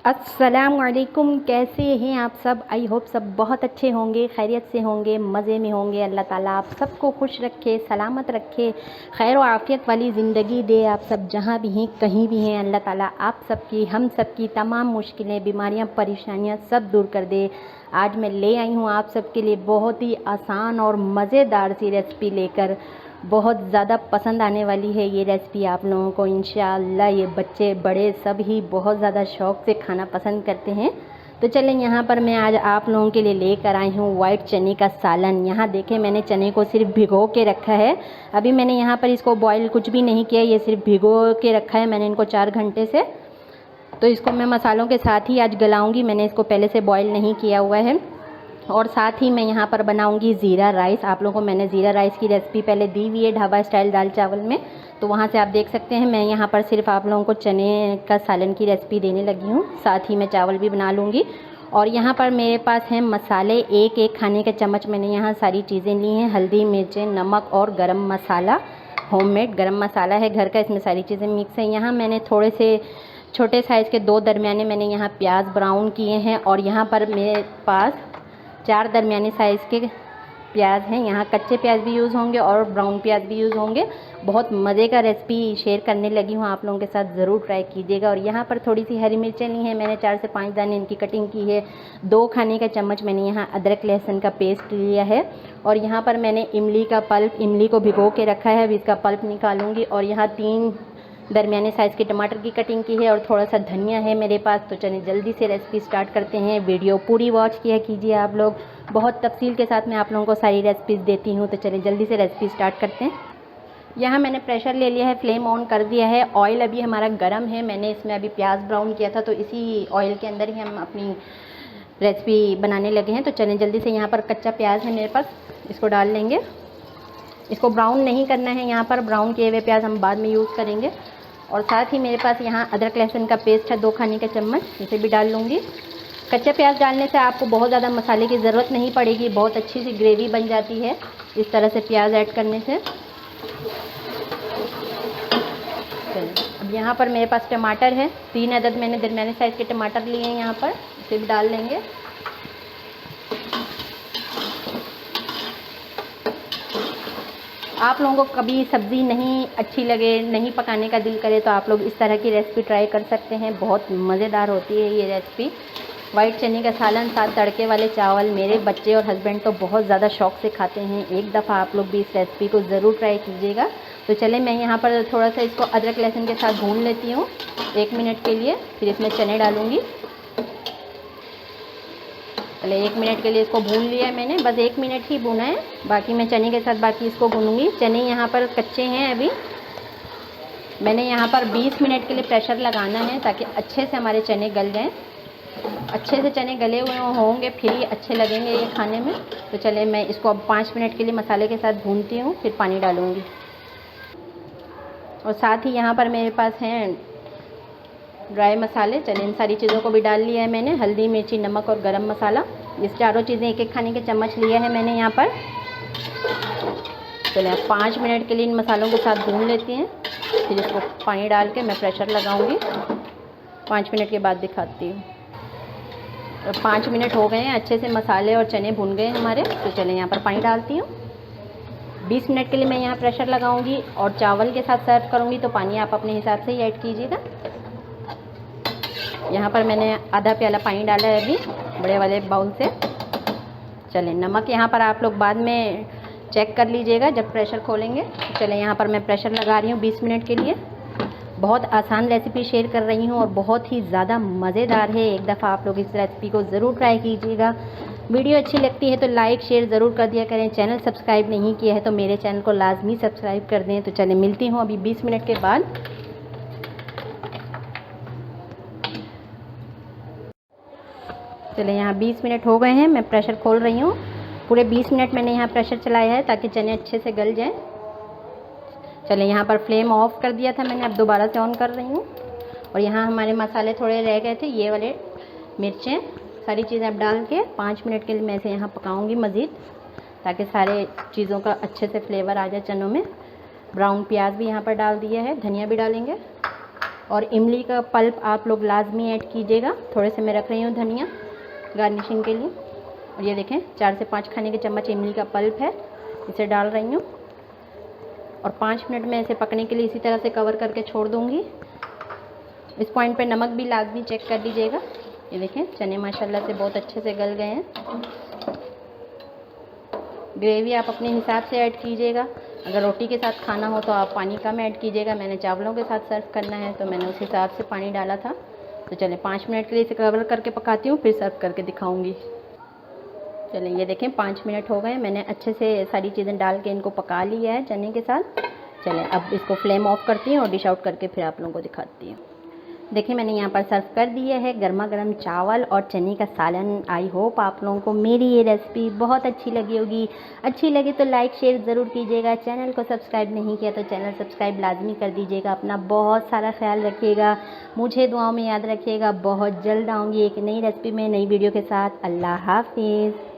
अस्सलाम वालेकुम। कैसे हैं आप सब? आई होप सब बहुत अच्छे होंगे, खैरियत से होंगे, मज़े में होंगे। अल्लाह ताला आप सबको खुश रखे, सलामत रखे, खैर व आफ़ियत वाली ज़िंदगी दे। आप सब जहाँ भी हैं, कहीं भी हैं, अल्लाह ताला आप सबकी, हम सबकी तमाम मुश्किलें, बीमारियाँ, परेशानियाँ सब दूर कर दे। आज मैं ले आई हूँ आप सबके लिए बहुत ही आसान और मज़ेदार सी रेसिपी लेकर। बहुत ज़्यादा पसंद आने वाली है ये रेसिपी आप लोगों को इंशाअल्लाह। ये बच्चे बड़े सब ही बहुत ज़्यादा शौक़ से खाना पसंद करते हैं। तो चलें, यहाँ पर मैं आज आप लोगों के लिए लेकर आई हूँ वाइट चने का सालन। यहाँ देखें, मैंने चने को सिर्फ भिगो के रखा है। अभी मैंने यहाँ पर इसको बॉईल कुछ भी नहीं किया, ये सिर्फ भिगो के रखा है मैंने इनको 4 घंटे से। तो इसको मैं मसालों के साथ ही आज गलाऊँगी। मैंने इसको पहले से बॉईल नहीं किया हुआ है। और साथ ही मैं यहाँ पर बनाऊंगी ज़ीरा राइस। आप लोगों को मैंने ज़ीरा राइस की रेसिपी पहले दी हुई है ढाबा स्टाइल दाल चावल में, तो वहाँ से आप देख सकते हैं। मैं यहाँ पर सिर्फ आप लोगों को चने का सालन की रेसिपी देने लगी हूँ, साथ ही मैं चावल भी बना लूँगी। और यहाँ पर मेरे पास हैं मसाले, एक खाने के चम्मच मैंने यहाँ सारी चीज़ें ली हैं। हल्दी, मिर्चें, नमक और गरम मसाला, होममेड गरम मसाला है घर का, इसमें सारी चीज़ें मिक्स हैं। यहाँ मैंने थोड़े से छोटे साइज़ के 2 दरमियाने मैंने यहाँ प्याज ब्राउन किए हैं। और यहाँ पर मेरे पास 4 दरमियाने साइज़ के प्याज हैं। यहाँ कच्चे प्याज भी यूज़ होंगे और ब्राउन प्याज भी यूज़ होंगे। बहुत मज़े का रेसिपी शेयर करने लगी हूँ, आप लोगों के साथ ज़रूर ट्राई कीजिएगा। और यहाँ पर थोड़ी सी हरी मिर्चें ली हैं मैंने, 4 से 5 दाने इनकी कटिंग की है। 2 खाने का चम्मच मैंने यहाँ अदरक लहसुन का पेस्ट लिया है। और यहाँ पर मैंने इमली का पल्प, इमली को भिगो के रखा है, अभी इसका पल्प निकालूंगी। और यहाँ 3 दरमियाने साइज़ के टमाटर की कटिंग की है और थोड़ा सा धनिया है मेरे पास। तो चलिए जल्दी से रेसिपी स्टार्ट करते हैं। वीडियो पूरी वॉच किया कीजिए आप लोग, बहुत तफसील के साथ मैं आप लोगों को सारी रेसिपीज़ देती हूँ। तो चलिए जल्दी से रेसिपी स्टार्ट करते हैं। यहाँ मैंने प्रेशर ले लिया है, फ्लेम ऑन कर दिया है। ऑयल अभी हमारा गर्म है, मैंने इसमें अभी प्याज ब्राउन किया था, तो इसी ऑयल के अंदर ही हम अपनी रेसिपी बनाने लगे हैं। तो चलें जल्दी से, यहाँ पर कच्चा प्याज है मेरे पास, इसको डाल लेंगे। इसको ब्राउन नहीं करना है, यहाँ पर ब्राउन किए हुए प्याज हम बाद में यूज़ करेंगे। और साथ ही मेरे पास यहाँ अदरक लहसुन का पेस्ट है 2 खाने के चम्मच, इसे भी डाल लूँगी। कच्चा प्याज डालने से आपको बहुत ज़्यादा मसाले की ज़रूरत नहीं पड़ेगी, बहुत अच्छी सी ग्रेवी बन जाती है इस तरह से प्याज ऐड करने से। चलिए, अब यहाँ पर मेरे पास टमाटर है, 3 अदद मैंने दरमियाने साइज़ के टमाटर लिए हैं यहाँ पर, इसे भी डाल लेंगे। आप लोगों को कभी सब्ज़ी नहीं अच्छी लगे, नहीं पकाने का दिल करे, तो आप लोग इस तरह की रेसिपी ट्राई कर सकते हैं। बहुत मज़ेदार होती है ये रेसिपी। वाइट चने का सालन साथ तड़के वाले चावल, मेरे बच्चे और हस्बैंड तो बहुत ज़्यादा शौक़ से खाते हैं। एक दफ़ा आप लोग भी इस रेसिपी को ज़रूर ट्राई कीजिएगा। तो चले, मैं यहाँ पर थोड़ा सा इसको अदरक लहसुन के साथ भून लेती हूँ 1 मिनट के लिए, फिर इसमें चने डालूँगी। पहले 1 मिनट के लिए इसको भून लिया है मैंने, बस 1 मिनट ही भूना है, बाकी मैं चने के साथ बाकी इसको भूनूंगी। चने यहाँ पर कच्चे हैं अभी, मैंने यहाँ पर 20 मिनट के लिए प्रेशर लगाना है ताकि अच्छे से हमारे चने गल जाएं। अच्छे से चने गले हुए होंगे फिर ही अच्छे लगेंगे ये खाने में। तो चले, मैं इसको अब 5 मिनट के लिए मसाले के साथ भूनती हूँ, फिर पानी डालूँगी। और साथ ही यहाँ पर मेरे पास हैं ड्राई मसाले। चलिए, इन सारी चीज़ों को भी डाल लिया है मैंने, हल्दी, मिर्ची, नमक और गरम मसाला। ये चारों चीज़ें 1 खाने के चम्मच लिया है मैंने यहाँ पर। चलिए, 5 मिनट के लिए इन मसालों के साथ भून लेती हैं, फिर इसको पानी डाल के मैं प्रेशर लगाऊंगी। 5 मिनट के बाद दिखाती हूँ। तो 5 मिनट हो गए हैं, अच्छे से मसाले और चने भून गए हमारे। तो चलिए, यहाँ पर पानी डालती हूँ। 20 मिनट के लिए मैं यहाँ प्रेशर लगाऊंगी और चावल के साथ सर्व करूँगी, तो पानी आप अपने हिसाब से ही ऐड कीजिएगा। यहाँ पर मैंने आधा प्याला पानी डाला है अभी बड़े वाले बाउल से। चलें, नमक यहाँ पर आप लोग बाद में चेक कर लीजिएगा जब प्रेशर खोलेंगे। चलें, यहाँ पर मैं प्रेशर लगा रही हूँ 20 मिनट के लिए। बहुत आसान रेसिपी शेयर कर रही हूँ और बहुत ही ज़्यादा मज़ेदार है। एक दफ़ा आप लोग इस रेसिपी को ज़रूर ट्राई कीजिएगा। वीडियो अच्छी लगती है तो लाइक शेयर ज़रूर कर दिया करें। चैनल सब्सक्राइब नहीं किया है तो मेरे चैनल को लाजमी सब्सक्राइब कर दें। तो चलें, मिलती हूँ अभी 20 मिनट के बाद। चले, यहाँ 20 मिनट हो गए हैं, मैं प्रेशर खोल रही हूँ। पूरे 20 मिनट मैंने यहाँ प्रेशर चलाया है ताकि चने अच्छे से गल जाएं। चले, यहाँ पर फ्लेम ऑफ कर दिया था मैंने, अब दोबारा से ऑन कर रही हूँ। और यहाँ हमारे मसाले थोड़े रह गए थे, ये वाले मिर्चें, सारी चीज़ें अब डाल के 5 मिनट के लिए मैं इसे यहाँ पकाऊँगी मज़ीद, ताकि सारे चीज़ों का अच्छे से फ्लेवर आ जाए चनों में। ब्राउन प्याज भी यहाँ पर डाल दिया है, धनिया भी डालेंगे। और इमली का पल्प आप लोग लाजमी ऐड कीजिएगा। थोड़े से मैं रख रही हूँ धनिया गार्निशिंग के लिए। और ये देखें 4 से 5 खाने के चम्मच इमली का पल्प है, इसे डाल रही हूँ। और 5 मिनट में इसे पकने के लिए इसी तरह से कवर करके छोड़ दूँगी। इस पॉइंट पे नमक भी लाजमी चेक कर लीजिएगा। ये देखें चने माशाल्लाह से बहुत अच्छे से गल गए हैं। ग्रेवी आप अपने हिसाब से ऐड कीजिएगा। अगर रोटी के साथ खाना हो तो आप पानी कम ऐड कीजिएगा। मैंने चावलों के साथ सर्व करना है तो मैंने उस हिसाब से पानी डाला था। तो चलें 5 मिनट के लिए इसे कवर करके पकाती हूँ, फिर सर्व करके दिखाऊँगी। चलें ये देखें 5 मिनट हो गए, मैंने अच्छे से सारी चीज़ें डाल के इनको पका लिया है चने के साथ। चलें अब इसको फ्लेम ऑफ करती हूँ और डिश आउट करके फिर आप लोगों को दिखाती हूँ। देखिए मैंने यहाँ पर सर्व कर दिया है गर्मा गर्म चावल और चने का सालन। आई होप आप लोगों को मेरी ये रेसिपी बहुत अच्छी लगी होगी। अच्छी लगी तो लाइक शेयर ज़रूर कीजिएगा। चैनल को सब्सक्राइब नहीं किया तो चैनल सब्सक्राइब लाजमी कर दीजिएगा। अपना बहुत सारा ख्याल रखिएगा, मुझे दुआओं में याद रखिएगा। बहुत जल्द आऊँगी एक नई रेसिपी में, नई वीडियो के साथ। अल्लाह हाफिज़।